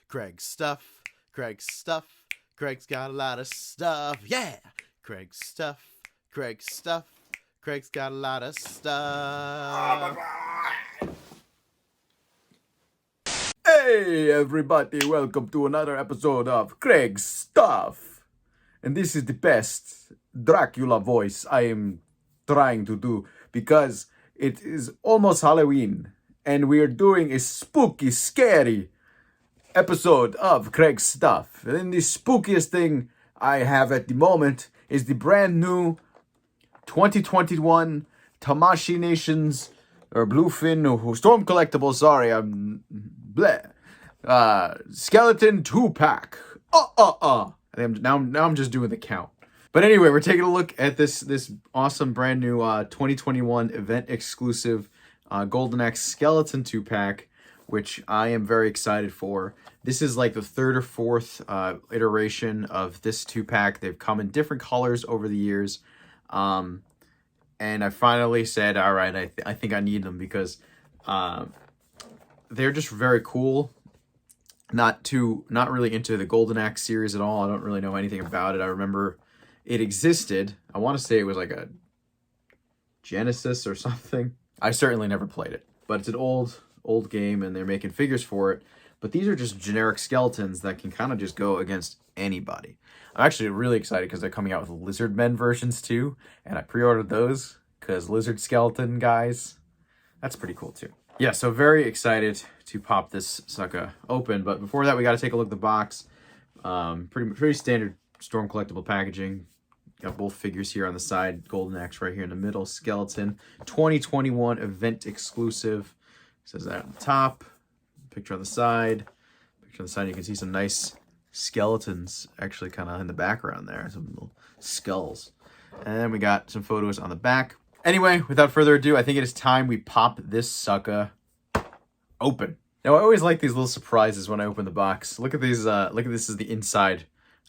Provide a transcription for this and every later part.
Craig's stuff. Craig's stuff. Craig's got a lot of stuff. Yeah. Craig's stuff. Craig's stuff. Craig's got a lot of stuff. Hey everybody, welcome to another episode of Craig's Stuff. And this is the best Dracula voice I am trying to do because it is almost Halloween and we are doing a spooky, scary episode of Craig's Stuff. And the spookiest thing I have at the moment is the brand new 2021 Tamashii Nations or Bluefin or Storm Collectibles, sorry, I'm bleh. Skeleton 2-pack. Now I'm just doing the count. But anyway, we're taking a look at this awesome brand new 2021 event exclusive Golden Axe Skeleton 2-pack, which I am very excited for. This is like the third or fourth iteration of this 2-pack. They've come in different colors over the years. And I finally said, all right, I think I need them because they're just very cool. Not really into the Golden Axe series at all. I don't really know anything about it. I remember it existed. I want to say it was like a Genesis or something. I certainly never played it, but it's an old game and they're making figures for it. But these are just generic skeletons that can kind of just go against anybody. I'm actually really excited because they're coming out with Lizard Men versions too, and I pre-ordered those because Lizard Skeleton guys, that's pretty cool too. Yeah, so very excited to pop this sucker open. But before that, we got to take a look at the box. Pretty standard Storm Collectible packaging. Got both figures here on the side. Golden Axe right here in the middle. Skeleton. 2021 event exclusive. Says that on the top. Picture on the side. Picture on the side. You can see some nice skeletons actually kind of in the background there. Some little skulls. And then we got some photos on the back. Anyway, without further ado, I think it is time we pop this sucker open. Now, I always like these little surprises when I open the box. Look at these. Look at this is the inside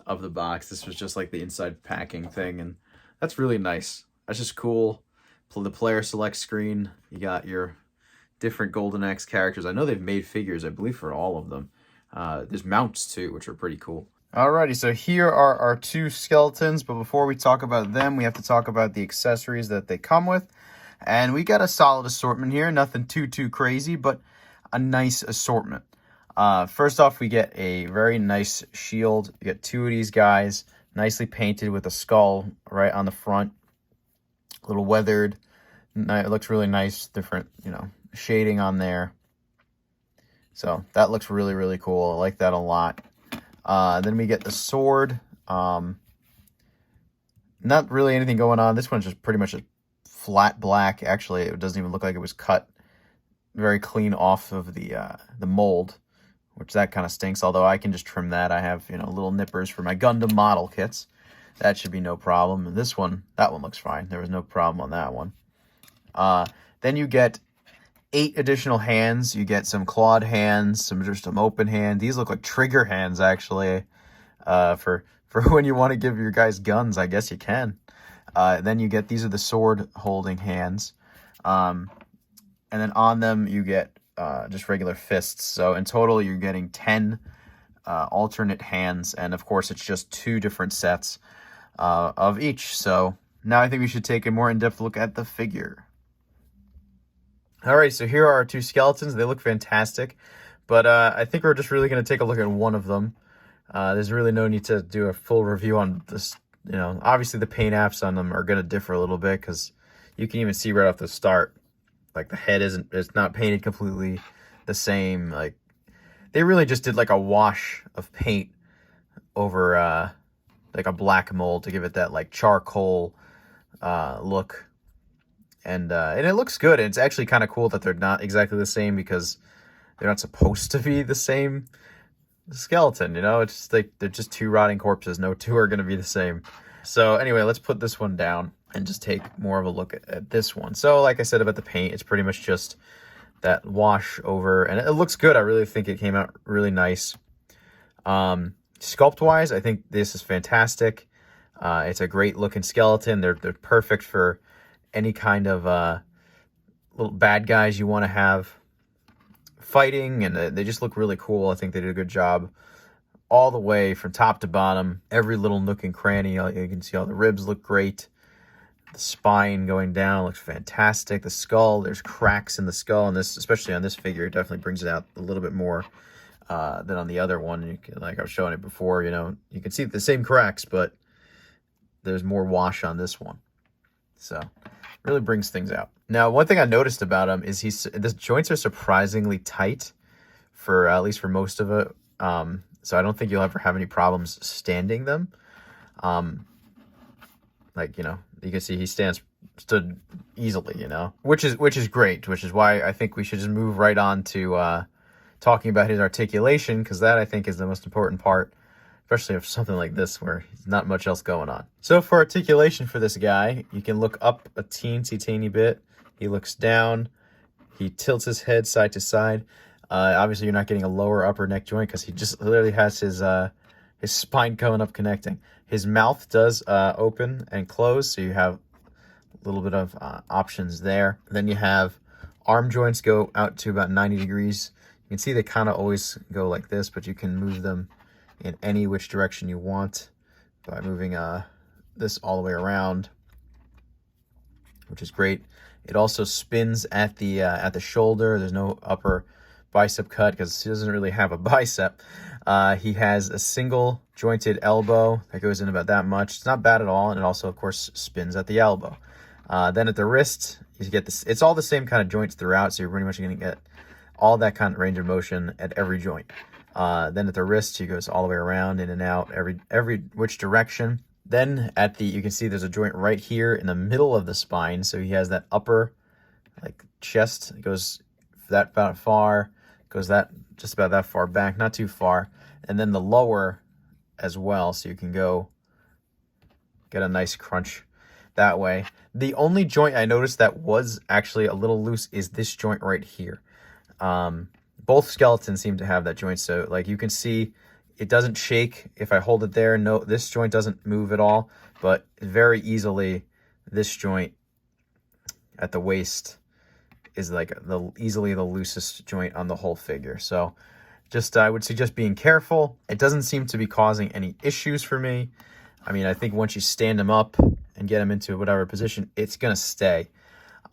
of the box. This was just like the inside packing thing, and that's really nice. That's just cool. The player select screen. You got your different Golden Axe characters. I know they've made figures, I believe, for all of them. There's mounts too, which are pretty cool. Alrighty, so here are our two skeletons, but before we talk about them, we have to talk about the accessories that they come with. And we got a solid assortment here, nothing too crazy, but a nice assortment. First off, we get a very nice shield. You get two of these guys, nicely painted with a skull right on the front. A little weathered. It looks really nice, different, shading on there. So that looks really cool. I like that a lot. Then we get the sword. Not really anything going on. This one's just pretty much a flat black. Actually, it doesn't even look like it was cut very clean off of the mold, which that kind of stinks. Although I can just trim that. I have little nippers for my Gundam model kits. That should be no problem. And this one, that one looks fine. There was no problem on that one. Then you get 8 additional hands. You get some clawed hands, some open hand. These look like trigger hands, actually. For when you want to give your guys guns, I guess you can. Then you get, these are the sword holding hands. And then on them you get just regular fists. So in total you're getting 10 alternate hands. And of course it's just 2 different sets of each. So now I think we should take a more in-depth look at the figure. All right, so here are our 2 skeletons. They look fantastic, but I think we're just really going to take a look at one of them. There's really no need to do a full review on this. Obviously the paint apps on them are going to differ a little bit because you can even see right off the start, like the head it's not painted completely the same. Like they really just did like a wash of paint over like a black mold to give it that like charcoal look. And it looks good. And it's actually kind of cool that they're not exactly the same because they're not supposed to be the same skeleton. It's just like they're just 2 rotting corpses. No 2 are going to be the same. So anyway, let's put this one down and just take more of a look at this one. So like I said about the paint, it's pretty much just that wash over, and it looks good. I really think it came out really nice. Sculpt wise, I think this is fantastic. It's a great looking skeleton. They're perfect for any kind of little bad guys you want to have fighting, and they just look really cool. I think they did a good job all the way from top to bottom. Every little nook and cranny, you can see all the ribs look great. The spine going down looks fantastic. The skull, there's cracks in the skull, and this, especially on this figure, definitely brings it out a little bit more than on the other one. You can, like I was showing it before, you know, you can see the same cracks, but there's more wash on this one. So really brings things out. Now, one thing I noticed about him is the joints are surprisingly tight for at least for most of it. So I don't think you'll ever have any problems standing them. Like, you know, you can see he stood easily, you know, which is great, which is why I think we should just move right on to talking about his articulation, because that I think is the most important part, especially of something like this where there's not much else going on. So for articulation for this guy, you can look up a teeny bit. He looks down. He tilts his head side to side. Obviously, you're not getting a lower upper neck joint because he just literally has his spine coming up connecting. His mouth does open and close, so you have a little bit of options there. Then you have arm joints go out to about 90 degrees. You can see they kind of always go like this, but you can move them in any which direction you want by moving this all the way around, which is great. It also spins at the shoulder. There's no upper bicep cut because he doesn't really have a bicep. He has a single jointed elbow that goes in about that much. It's not bad at all, and it also, of course, spins at the elbow. Then at the wrist, you get this. It's all the same kind of joints throughout, so you're pretty much going to get all that kind of range of motion at every joint. Then at the wrist, he goes all the way around, in and out, every which direction. Then at the, you can see there's a joint right here in the middle of the spine, so he has that upper, like chest, it goes that about far, goes that just about that far back, not too far, and then the lower as well, so you can go get a nice crunch that way. The only joint I noticed that was actually a little loose is this joint right here. Both skeletons seem to have that joint, so like you can see it doesn't shake if I hold it there. No, this joint doesn't move at all, but very easily this joint at the waist is like easily the loosest joint on the whole figure. So just I would suggest being careful. It doesn't seem to be causing any issues for me. I mean, I think once you stand him up and get him into whatever position, it's gonna stay.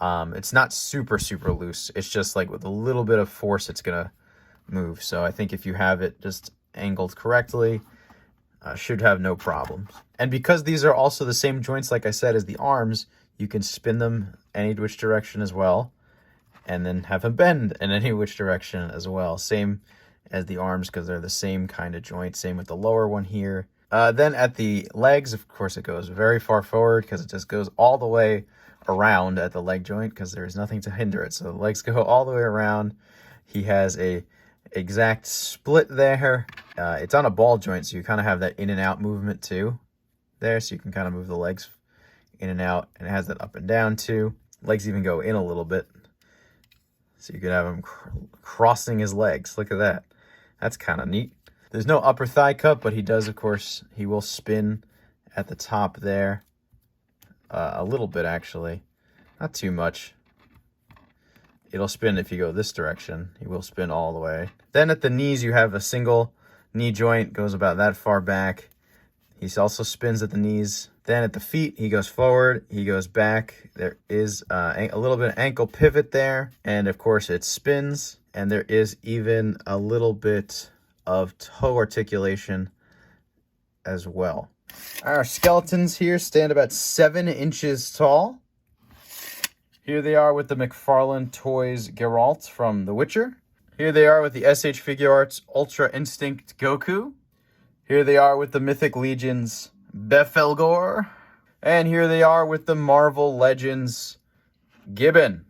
It's not super loose. It's just like with a little bit of force, it's gonna move. So I think if you have it just angled correctly, should have no problems. And because these are also the same joints, like I said, as the arms, you can spin them any which direction as well, and then have them bend in any which direction as well. Same as the arms because they're the same kind of joint. Same with the lower one here. Then at the legs, of course, it goes very far forward because it just goes all the way around at the leg joint because there's nothing to hinder it. So the legs go all the way around. He has a exact split there. It's on a ball joint, so you kind of have that in and out movement too there, so you can kind of move the legs in and out, and it has that up and down too. Legs even go in a little bit, so you could have him crossing his legs. Look at that. That's kind of neat. There's no upper thigh cut, but he does, of course, he will spin at the top there. A little bit, actually. Not too much. It'll spin if you go this direction. He will spin all the way. Then at the knees, you have a single knee joint. Goes about that far back. He also spins at the knees. Then at the feet, he goes forward. He goes back. There is a little bit of ankle pivot there. And, of course, it spins. And there is even a little bit of toe articulation as well. Our skeletons here stand about 7 inches tall. Here they are with the McFarlane Toys Geralt from The Witcher. Here they are with the SH Figure Arts Ultra Instinct Goku. Here they are with the Mythic Legions Befelgor. And here they are with the Marvel Legends Gibbon.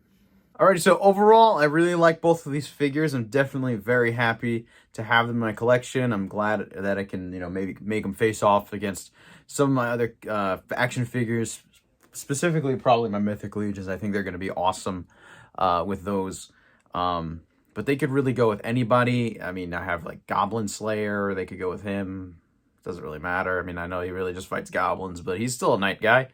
Alrighty, so overall, I really like both of these figures. I'm definitely very happy to have them in my collection. I'm glad that I can, maybe make them face off against some of my other action figures, specifically probably my Mythic Legions. I think they're going to be awesome with those. But they could really go with anybody. I mean, I have like Goblin Slayer. They could go with him. Doesn't really matter. I mean, I know he really just fights goblins, but he's still a knight guy.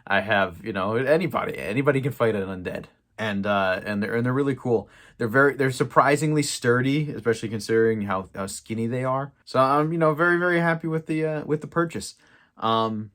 I have, anybody. Anybody can fight an undead. and they're really cool. They're surprisingly sturdy, especially considering how skinny they are. So I'm very, very happy with the purchase. I'm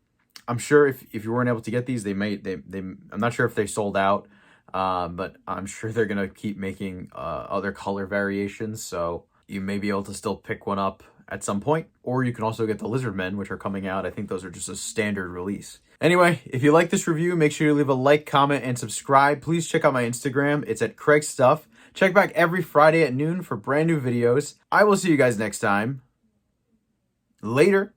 sure if you weren't able to get these, I'm not sure if they sold out, but I'm sure they're gonna keep making other color variations. So you may be able to still pick one up at some point, or you can also get the Lizardmen, which are coming out. I think those are just a standard release. Anyway, if you like this review, make sure you leave a like, comment, and subscribe. Please check out my Instagram. It's at Craig Stuff. Check back every Friday at noon for brand new videos. I will see you guys next time. Later.